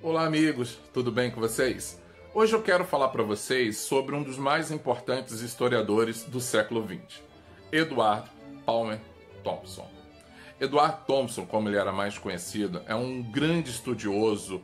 Olá amigos, tudo bem com vocês? Hoje eu quero falar para vocês sobre um dos mais importantes historiadores do século XX, Edward Palmer Thompson. Edward Thompson, como ele era mais conhecido, é um grande estudioso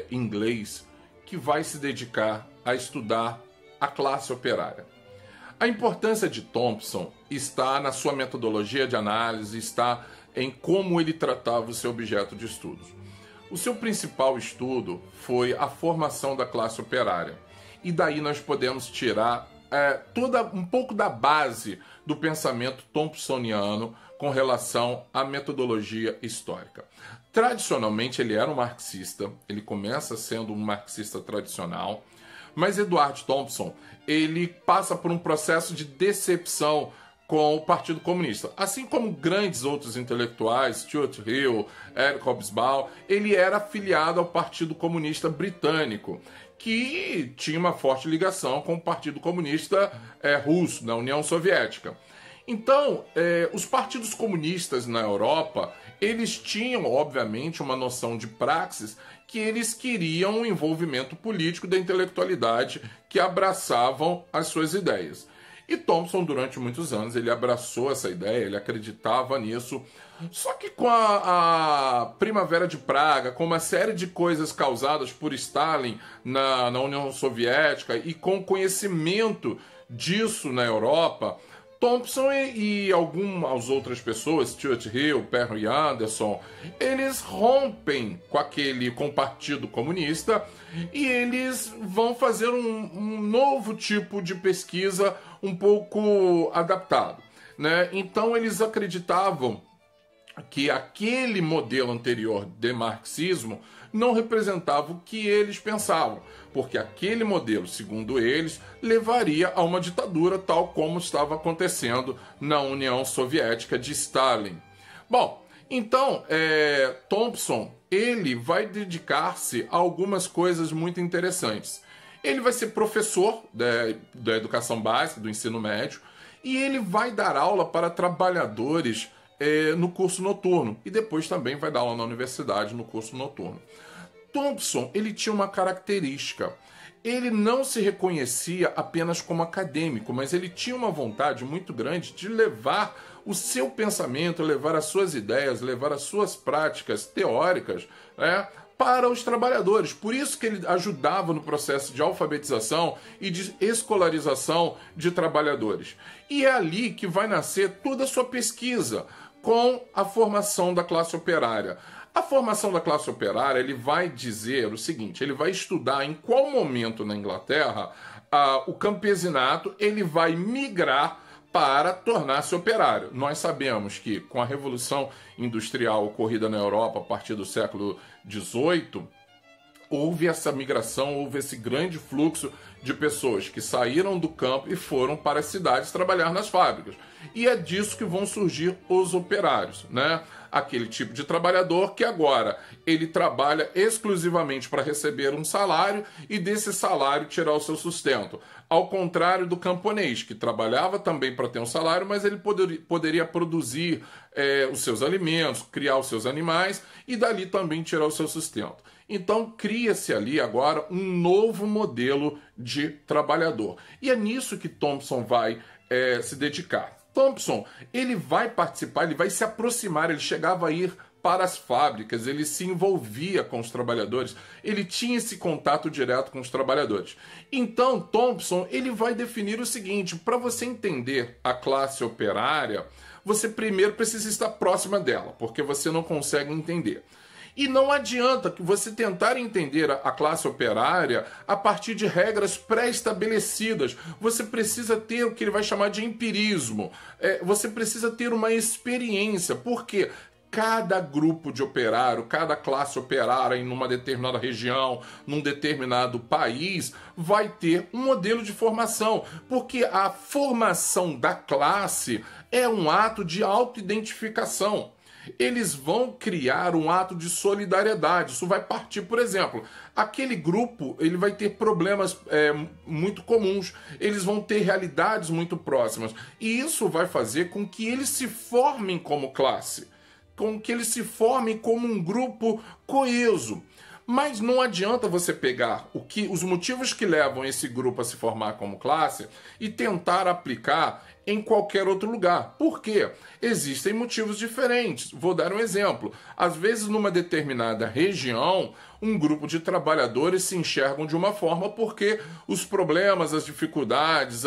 inglês que vai se dedicar a estudar a classe operária. A importância de Thompson está na sua metodologia de análise, está em como ele tratava o seu objeto de estudos. O seu principal estudo foi a formação da classe operária. E daí nós podemos tirar um pouco da base do pensamento thompsoniano com relação à metodologia histórica. Tradicionalmente ele era um marxista, ele começa sendo um marxista tradicional, mas Edward Thompson ele passa por um processo de decepção com o Partido Comunista. Assim como grandes outros intelectuais, Stuart Mill, Eric Hobsbawm, ele era afiliado ao Partido Comunista Britânico, que tinha uma forte ligação com o Partido Comunista russo, da União Soviética. Então, os partidos comunistas na Europa, eles tinham, obviamente, uma noção de praxis que eles queriam um envolvimento político da intelectualidade que abraçavam as suas ideias. E Thompson, durante muitos anos, ele abraçou essa ideia, ele acreditava nisso. Só que com a Primavera de Praga, com uma série de coisas causadas por Stalin na União Soviética e com o conhecimento disso na Europa, Thompson e algumas outras pessoas, Stuart Mill, Perry Anderson, eles rompem com o Partido Comunista e eles vão fazer um novo tipo de pesquisa um pouco adaptado, né? Então eles acreditavam que aquele modelo anterior de marxismo não representava o que eles pensavam, porque aquele modelo, segundo eles, levaria a uma ditadura tal como estava acontecendo na União Soviética de Stalin. Bom, então Thompson ele vai dedicar-se a algumas coisas muito interessantes. Ele vai ser professor da educação básica, do ensino médio, e ele vai dar aula para trabalhadores no curso noturno, e depois também vai dar aula na universidade no curso noturno. Thompson, ele tinha uma característica. Ele não se reconhecia apenas como acadêmico, mas ele tinha uma vontade muito grande de levar o seu pensamento, levar as suas ideias, levar as suas práticas teóricas, para os trabalhadores. Por isso que ele ajudava no processo de alfabetização e de escolarização de trabalhadores. E é ali que vai nascer toda a sua pesquisa com a formação da classe operária. A formação da classe operária, ele vai dizer o seguinte, ele vai estudar em qual momento na Inglaterra o campesinato ele vai migrar para tornar-se operário. Nós sabemos que com a Revolução Industrial ocorrida na Europa a partir do século XVIII, houve essa migração, houve esse grande fluxo de pessoas que saíram do campo e foram para as cidades trabalhar nas fábricas. E é disso que vão surgir os operários, né? Aquele tipo de trabalhador que agora ele trabalha exclusivamente para receber um salário e desse salário tirar o seu sustento. Ao contrário do camponês, que trabalhava também para ter um salário, mas ele poderia produzir os seus alimentos, criar os seus animais e dali também tirar o seu sustento. Então cria-se ali agora um novo modelo de trabalhador. E é nisso que Thompson vai se dedicar. Thompson, ele vai participar, ele vai se aproximar, ele chegava a ir para as fábricas, ele se envolvia com os trabalhadores, ele tinha esse contato direto com os trabalhadores. Então, Thompson, ele vai definir o seguinte, para você entender a classe operária, você primeiro precisa estar próxima dela, porque você não consegue entender. E não adianta que você tentar entender a classe operária a partir de regras pré-estabelecidas. Você precisa ter o que ele vai chamar de empirismo. Você precisa ter uma experiência. Por quê? Cada grupo de operário, cada classe operária em uma determinada região, num determinado país, vai ter um modelo de formação. Porque a formação da classe é um ato de autoidentificação. Eles vão criar um ato de solidariedade. Isso vai partir, por exemplo, aquele grupo ele vai ter problemas muito comuns, eles vão ter realidades muito próximas, e isso vai fazer com que eles se formem como classe, com que eles se formem como um grupo coeso. Mas não adianta você pegar os motivos que levam esse grupo a se formar como classe e tentar aplicar em qualquer outro lugar. Por quê? Existem motivos diferentes. Vou dar um exemplo. Às vezes, numa determinada região, um grupo de trabalhadores se enxergam de uma forma porque os problemas, as dificuldades,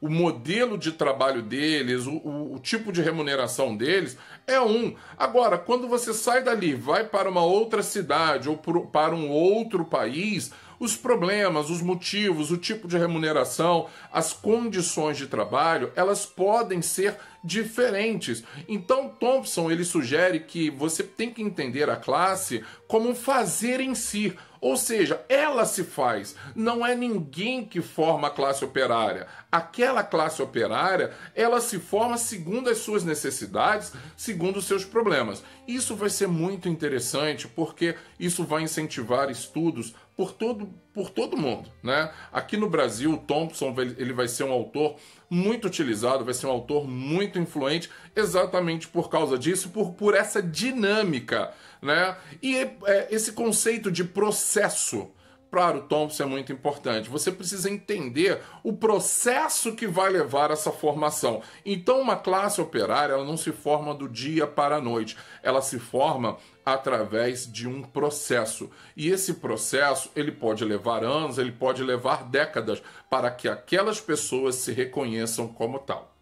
o modelo de trabalho deles, o tipo de remuneração deles é um. Agora, quando você sai dali, vai para uma outra cidade ou para um outro país, os problemas, os motivos, o tipo de remuneração, as condições de trabalho, elas podem ser diferentes. Então, Thompson, ele sugere que você tem que entender a classe como um fazer em si. Ou seja, ela se faz. Não é ninguém que forma a classe operária. Aquela classe operária, ela se forma segundo as suas necessidades, segundo os seus problemas. Isso vai ser muito interessante porque isso vai incentivar estudos por todo mundo, né? Aqui no Brasil, Thompson ele vai ser um autor muito utilizado, vai ser um autor muito influente, exatamente por causa disso, por essa dinâmica, né? E esse conceito de processo para o Thompson é muito importante. Você precisa entender o processo que vai levar essa formação. Então, uma classe operária, ela não se forma do dia para a noite. Ela se forma através de um processo. E esse processo, ele pode levar anos, ele pode levar décadas para que aquelas pessoas se reconheçam como tal.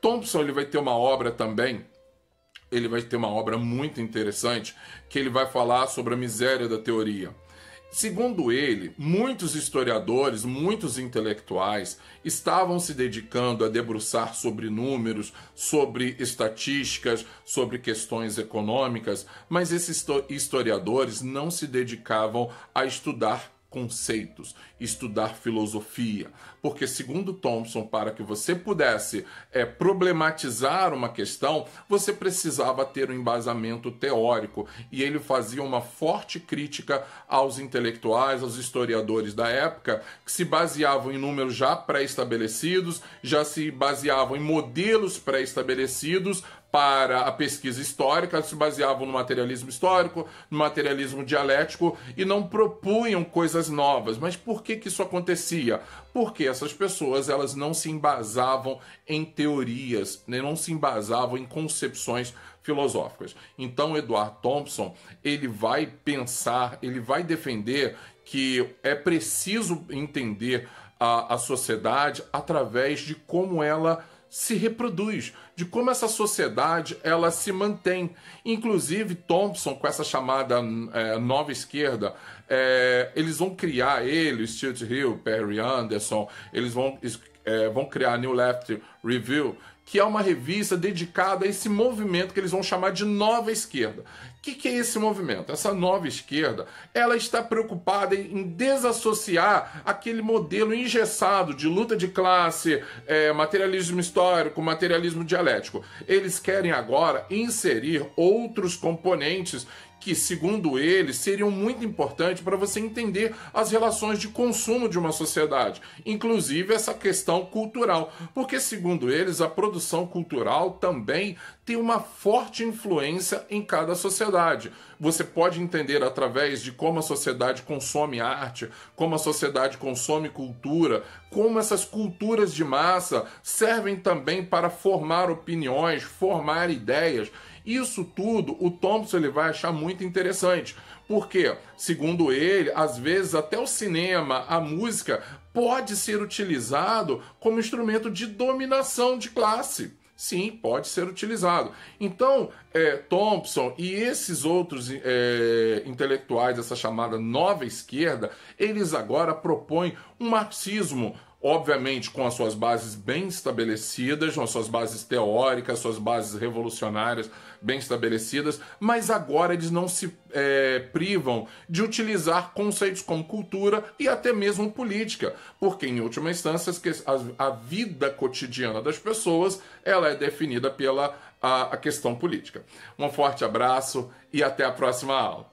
Thompson, ele vai ter uma obra também, ele vai ter uma obra muito interessante, que ele vai falar sobre a miséria da teoria. Segundo ele, muitos historiadores, muitos intelectuais estavam se dedicando a debruçar sobre números, sobre estatísticas, sobre questões econômicas, mas esses historiadores não se dedicavam a estudar conceitos, estudar filosofia, porque segundo Thompson, para que você pudesse problematizar uma questão, você precisava ter um embasamento teórico, e ele fazia uma forte crítica aos intelectuais, aos historiadores da época, que se baseavam em números já pré-estabelecidos, já se baseavam em modelos pré-estabelecidos para a pesquisa histórica, se baseavam no materialismo histórico, no materialismo dialético e não propunham coisas novas. Mas por que isso acontecia? Porque essas pessoas, elas não se embasavam em teorias, não se embasavam em concepções filosóficas. Então, Edward Thompson, ele vai pensar, ele vai defender que é preciso entender a sociedade através de como ela se reproduz, de como essa sociedade ela se mantém. Inclusive, Thompson, com essa chamada nova esquerda, eles vão criar, Stuart Hill, Perry Anderson, eles vão criar a New Left Review, que é uma revista dedicada a esse movimento que eles vão chamar de nova esquerda. O que é esse movimento? Essa nova esquerda, ela está preocupada em desassociar aquele modelo engessado de luta de classe, materialismo histórico, materialismo dialético. Eles querem agora inserir outros componentes que, segundo eles, seriam muito importantes para você entender as relações de consumo de uma sociedade, inclusive essa questão cultural, porque, segundo eles, a produção cultural também tem uma forte influência em cada sociedade. Você pode entender através de como a sociedade consome arte, como a sociedade consome cultura, como essas culturas de massa servem também para formar opiniões, formar ideias. Isso tudo o Thompson ele vai achar muito interessante, porque, segundo ele, às vezes até o cinema, a música, pode ser utilizado como instrumento de dominação de classe. Sim, pode ser utilizado. Então, Thompson e esses outros intelectuais dessa chamada nova esquerda, eles agora propõem um marxismo, obviamente com as suas bases bem estabelecidas, com as suas bases teóricas, suas bases revolucionárias bem estabelecidas, mas agora eles não se privam de utilizar conceitos como cultura e até mesmo política, porque em última instância a vida cotidiana das pessoas ela é definida pela a questão política. Um forte abraço e até a próxima aula.